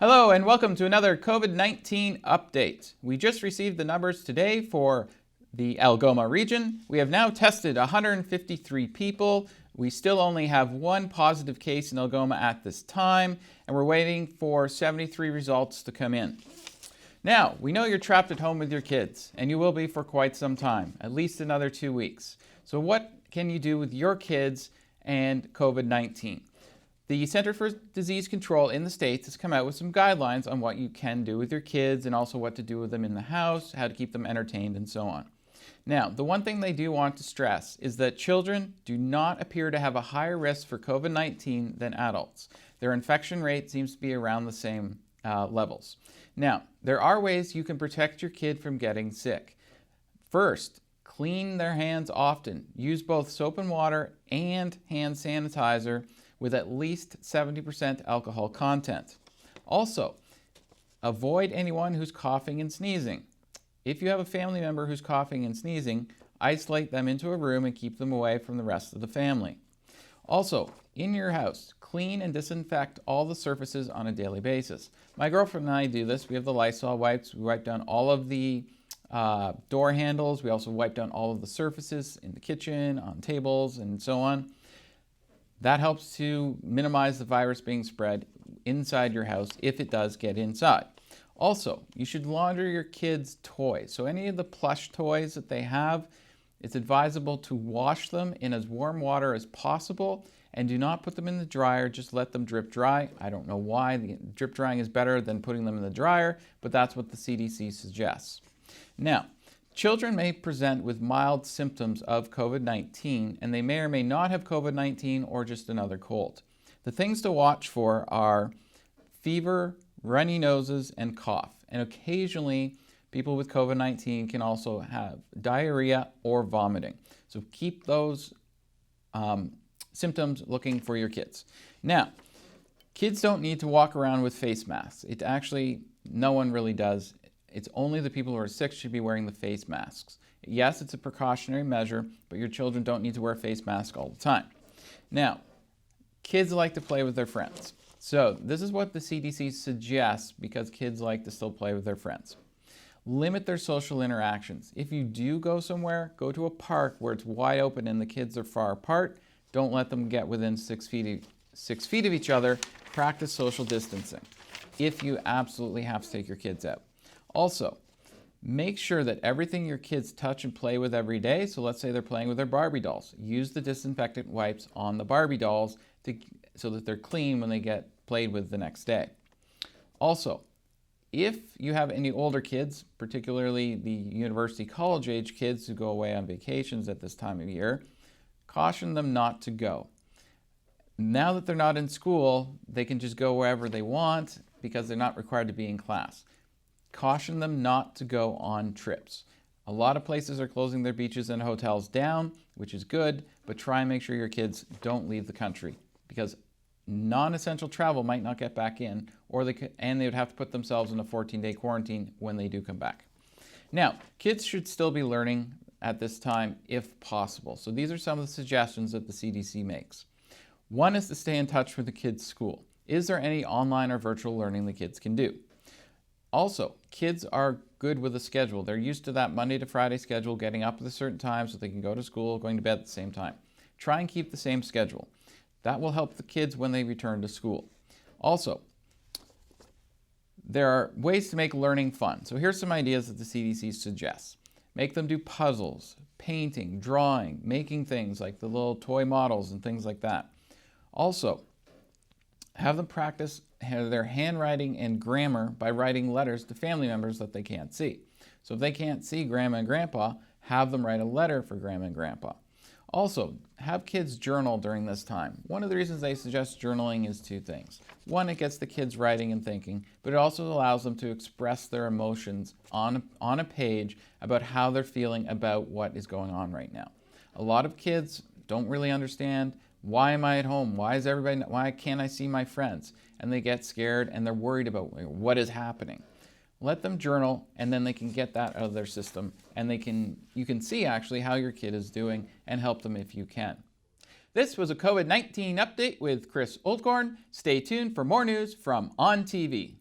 Hello and welcome to another COVID-19 update. We just received the numbers today for the Algoma region. We have now tested 153 people. We still only have one positive case in Algoma at this time, and we're waiting for 73 results to come in. Now, we know you're trapped at home with your kids, and you will be for quite some time, at least another 2 weeks. So what can you do with your kids and COVID-19? The Center for Disease Control in the States has come out with some guidelines on what you can do with your kids and also what to do with them in the house, how to keep them entertained, and so on. Now, the one thing they do want to stress is that children do not appear to have a higher risk for COVID-19 than adults. Their infection rate seems to be around the same levels. Now, there are ways you can protect your kid from getting sick. First, clean their hands often. Use both soap and water and hand sanitizer with at least 70% alcohol content. Also, avoid anyone who's coughing and sneezing. If you have a family member who's coughing and sneezing, isolate them into a room and keep them away from the rest of the family. Also, in your house, clean and disinfect all the surfaces on a daily basis. My girlfriend and I do this. We have the Lysol wipes. We wipe down all of the door handles. We also wipe down all of the surfaces in the kitchen, on tables, and so on. That helps to minimize the virus being spread inside your house if it does get inside. Also, you should launder your kids' toys. So any of the plush toys that they have, it's advisable to wash them in as warm water as possible and do not put them in the dryer, just let them drip dry. I don't know why. The drip drying is better than putting them in the dryer, but that's what the CDC suggests. Now, children may present with mild symptoms of COVID-19, and they may or may not have COVID-19 or just another cold. The things to watch for are fever, runny noses, and cough. And occasionally, people with COVID-19 can also have diarrhea or vomiting. So keep those symptoms looking for your kids. Now, kids don't need to walk around with face masks. No one really does. It's only the people who are sick should be wearing the face masks. Yes, it's a precautionary measure, but your children don't need to wear a face mask all the time. Now, kids like to play with their friends. So this is what the CDC suggests because kids like to still play with their friends. Limit their social interactions. If you do go somewhere, go to a park where it's wide open and the kids are far apart. Don't let them get within 6 feet of each other. Practice social distancing if you absolutely have to take your kids out. Also, make sure that everything your kids touch and play with every day, so let's say they're playing with their Barbie dolls, use the disinfectant wipes on the Barbie dolls so that they're clean when they get played with the next day. Also, if you have any older kids, particularly the university college age kids who go away on vacations at this time of year, caution them not to go. Now that they're not in school, they can just go wherever they want because they're not required to be in class. Caution them not to go on trips. A lot of places are closing their beaches and hotels down, which is good, but try and make sure your kids don't leave the country because non-essential travel might not get back in, and they would have to put themselves in a 14-day quarantine when they do come back. Now, kids should still be learning at this time if possible. So these are some of the suggestions that the CDC makes. One is to stay in touch with the kids' school. Is there any online or virtual learning the kids can do? Also, kids are good with a schedule. They're used to that Monday to Friday schedule, getting up at a certain time so they can go to school, going to bed at the same time. Try and keep the same schedule. That will help the kids when they return to school. Also, there are ways to make learning fun. So here's some ideas that the CDC suggests. Make them do puzzles, painting, drawing, making things like the little toy models and things like that. Also, have them practice their handwriting and grammar by writing letters to family members that they can't see. So if they can't see Grandma and Grandpa, have them write a letter for Grandma and Grandpa. Also, have kids journal during this time. One of the reasons they suggest journaling is two things. One, it gets the kids writing and thinking, but it also allows them to express their emotions on a page about how they're feeling about what is going on right now. A lot of kids don't really understand, why am I at home? Why can't I see my friends? And they get scared and they're worried about what is happening. Let them journal and then they can get that out of their system and you can see actually how your kid is doing and help them if you can. This was a COVID-19 update with Chris Oldcorn. Stay tuned for more news from On TV.